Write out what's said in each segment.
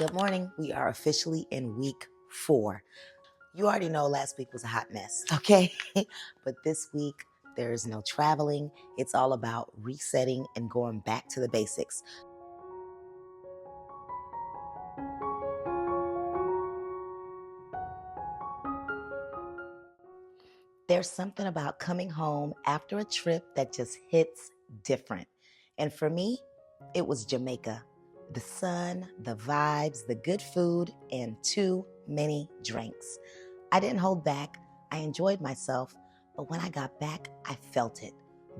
Good morning. We are officially in week 4. You already know last week was a hot mess, okay? But this week, there is no traveling. It's all about resetting and going back to the basics. There's something about coming home after a trip that just hits different. And for me, it was Jamaica. The sun, the vibes, the good food, and too many drinks. I didn't hold back. I enjoyed myself, but when I got back, I felt it,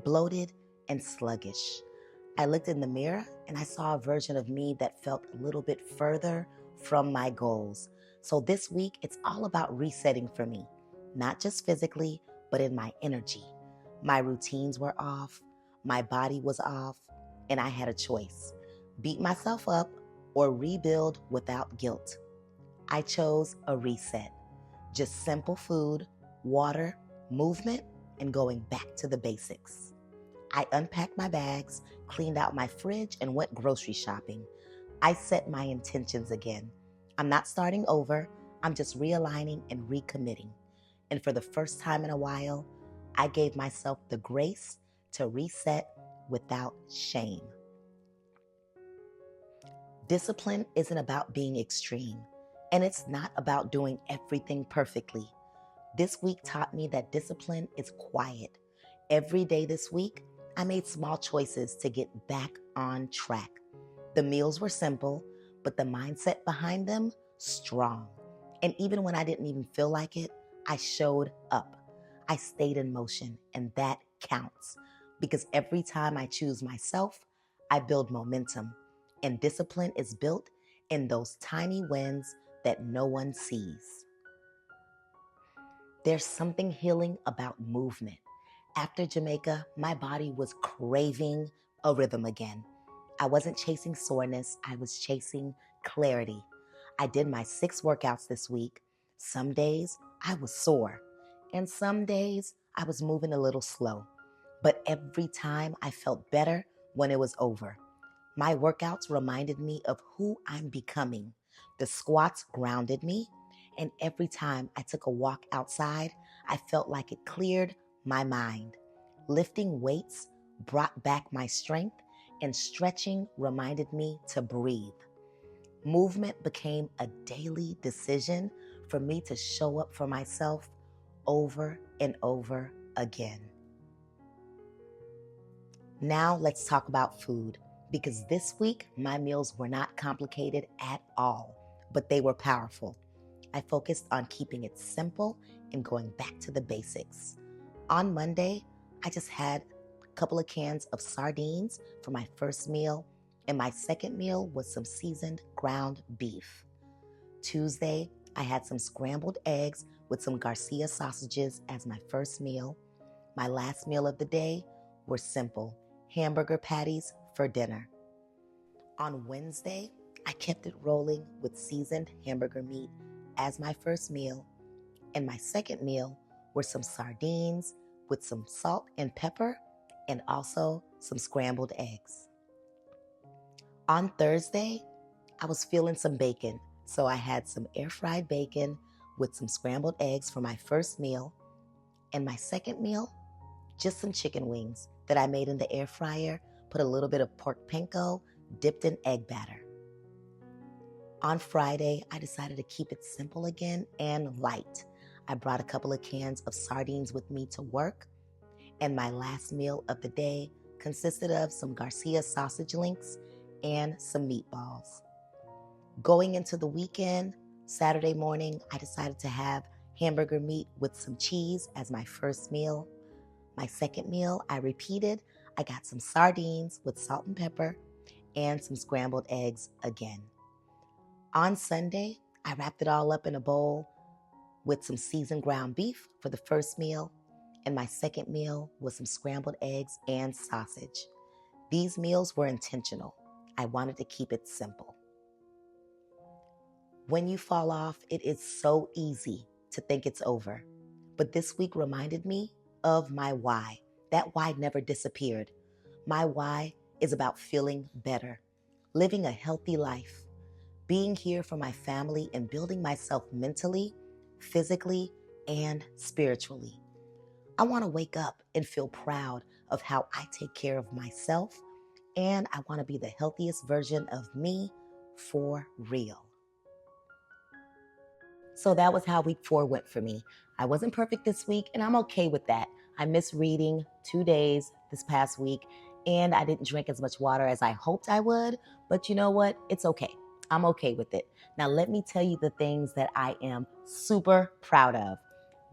bloated and sluggish. I looked in the mirror and I saw a version of me that felt a little bit further from my goals. So this week, it's all about resetting for me, not just physically, but in my energy. My routines were off, my body was off, and I had a choice: beat myself up or rebuild without guilt. I chose a reset. Just simple food, water, movement, and going back to the basics. I unpacked my bags, cleaned out my fridge, and went grocery shopping. I set my intentions again. I'm not starting over, I'm just realigning and recommitting. And for the first time in a while, I gave myself the grace to reset without shame. Discipline isn't about being extreme, and it's not about doing everything perfectly. This week taught me that discipline is quiet. Every day this week, I made small choices to get back on track. The meals were simple, but the mindset behind them, strong. And even when I didn't even feel like it, I showed up. I stayed in motion, and that counts. Because every time I choose myself, I build momentum. And discipline is built in those tiny wins that no one sees. There's something healing about movement. After Jamaica, my body was craving a rhythm again. I wasn't chasing soreness, I was chasing clarity. I did my 6 workouts this week. Some days I was sore, and some days I was moving a little slow. But every time I felt better when it was over. My workouts reminded me of who I'm becoming. The squats grounded me, and every time I took a walk outside, I felt like it cleared my mind. Lifting weights brought back my strength, and stretching reminded me to breathe. Movement became a daily decision for me to show up for myself over and over again. Now let's talk about food, because this week my meals were not complicated at all, but they were powerful. I focused on keeping it simple and going back to the basics. On Monday, I just had a couple of cans of sardines for my first meal, and my second meal was some seasoned ground beef. Tuesday, I had some scrambled eggs with some Garcia sausages as my first meal. My last meal of the day were simple hamburger patties for dinner. On Wednesday, I kept it rolling with seasoned hamburger meat as my first meal, and my second meal were some sardines with some salt and pepper and also some scrambled eggs. On Thursday, I was feeling some bacon, so I had some air-fried bacon with some scrambled eggs for my first meal, and my second meal, just some chicken wings that I made in the air fryer, put a little bit of pork panko, dipped in egg batter. On Friday, I decided to keep it simple again and light. I brought a couple of cans of sardines with me to work, and my last meal of the day consisted of some Garcia sausage links and some meatballs. Going into the weekend, Saturday morning, I decided to have hamburger meat with some cheese as my first meal. My second meal, I repeated. I got some sardines with salt and pepper and some scrambled eggs again. On Sunday, I wrapped it all up in a bowl with some seasoned ground beef for the first meal, and my second meal was some scrambled eggs and sausage. These meals were intentional. I wanted to keep it simple. When you fall off, it is so easy to think it's over. But this week reminded me of my why. That why never disappeared. My why is about feeling better, living a healthy life, being here for my family and building myself mentally, physically, and spiritually. I want to wake up and feel proud of how I take care of myself, and I want to be the healthiest version of me for real. So that was how week 4 went for me. I wasn't perfect this week, and I'm okay with that. I missed reading 2 days this past week, and I didn't drink as much water as I hoped I would, but you know what? It's okay. I'm okay with it. Now, let me tell you the things that I am super proud of.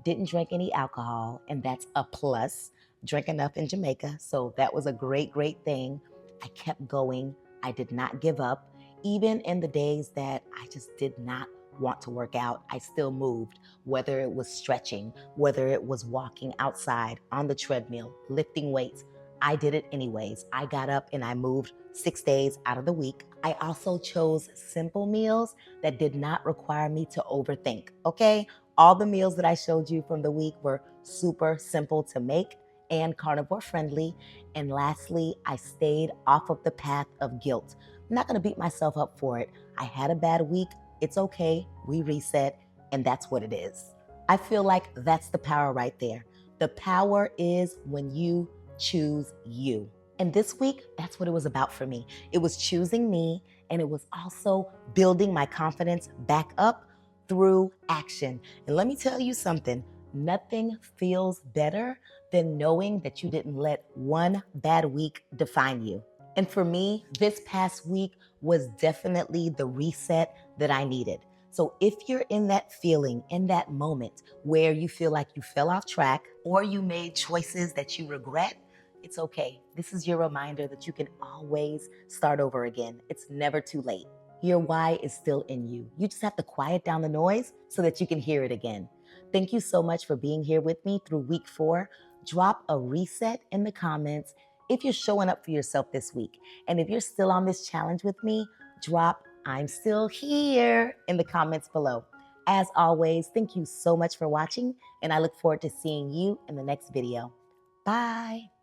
Didn't drink any alcohol, and that's a plus. Drank enough in Jamaica, so that was a great, great thing. I kept going. I did not give up. Even in the days that I just did not want to work out, I still moved, whether it was stretching, whether it was walking outside on the treadmill, lifting weights. I did it anyways. I got up and I moved 6 days out of the week. I also chose simple meals that did not require me to overthink, okay? All the meals that I showed you from the week were super simple to make and carnivore friendly. And lastly, I stayed off of the path of guilt. I'm not gonna beat myself up for it. I had a bad week. It's okay. We reset, and that's what it is. I feel like that's the power right there. The power is when you choose you. And this week, that's what it was about for me. It was choosing me, and it was also building my confidence back up through action. And let me tell you something, nothing feels better than knowing that you didn't let one bad week define you. And for me, this past week was definitely the reset that I needed. So if you're in that feeling, in that moment where you feel like you fell off track or you made choices that you regret, it's okay. This is your reminder that you can always start over again. It's never too late. Your why is still in you. You just have to quiet down the noise so that you can hear it again. Thank you so much for being here with me through week 4. Drop a reset in the comments if you're showing up for yourself this week. And if you're still on this challenge with me, drop "I'm still here" in the comments below. As always, thank you so much for watching, and I look forward to seeing you in the next video. Bye.